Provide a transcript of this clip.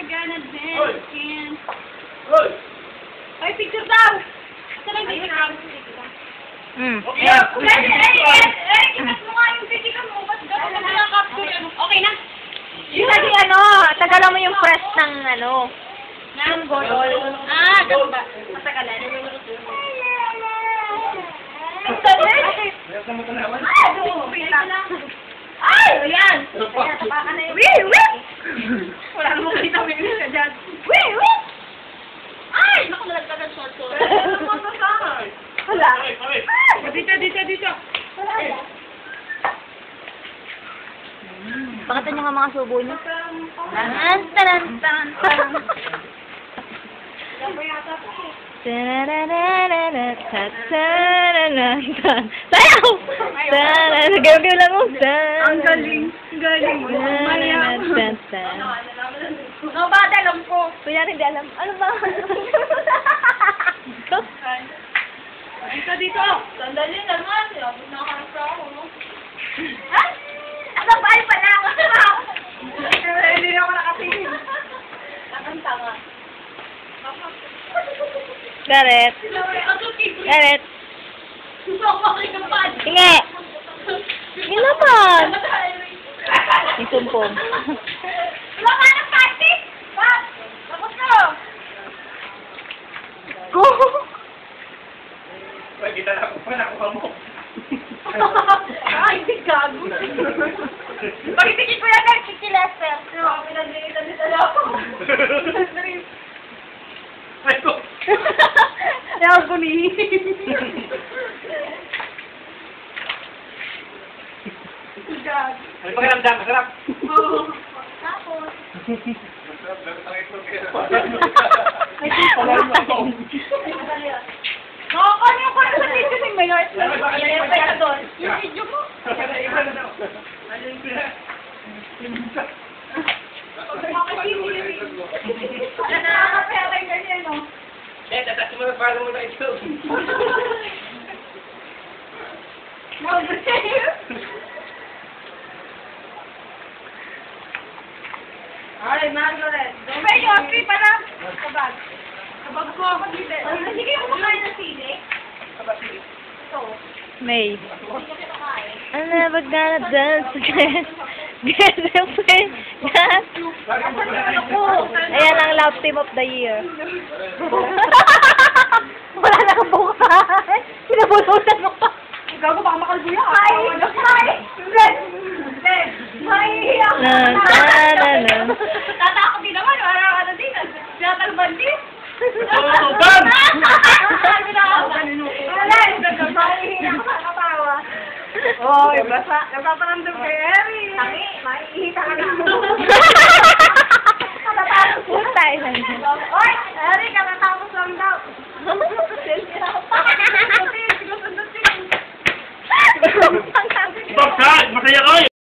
gonna dance again. Ay, picture daw! Asa lang yung picture? Ikat mo nga yung picture mo. Ba't gano'n mo lang capture? Okay na? Kasi tagalan mo yung press ng ng botol. Ah, ganun ba? Matagalan. Ay! Ayan! Tapakan na yun. Wala namang kita may ka dyan. Ay! Naku, nalagdagan short. Wala. Dito. Pakita nyo nga mga subo nyo. Sayaw! Gawin lang mo. Ang galing. No, ba? Alam ko. Kuya hindi alam. Ano ba? Dito. Sandali naman. Nakaharap ako. Ay! Ano ba? Ay pala ako. Hindi na ako nakatingin. Tanga. Gareth. Gareth. Hingi. Hingi naman. Yung sumpong. Wala ka ng party? Wag! Tapos na! Go! Ay, kita na ako pa, nakuha mo. Ay, hindi gago. Pag-itigil ko yan, si Lester. Pinag-iitan ako. Ay, ko. Ayaw ko ni. Gago. Ano pakiramdam? Masarap. Oo. Tapos. Masarap, lalo tayo ito. Ay, pala yung nakakanya ko na sa video ni Mayor. Ilan pa na doon? Yung video mo. Nakakapera yung ganyan, no? Tatas mo na para mo na ito. Ay, Margaret. May yosi pa lang. Kabag. Kabag ko ako dito. Sige, kumakain ng sili. Ito. May. Hindi ko kinakain. I'm never gonna dance again. Get away. Ayan ang love team of the year. Wala na kang bukas. Pinabulutan mo pa. Gago, baka makalbuya. Mahihiyak. Tatakot din naman. Wala din. Tinatalban din. Tutuban! Wala. Mahihiyak ka katawa. Oh, basa. Napaparamdam kay Eri. Tangi, mahihiyak ka na.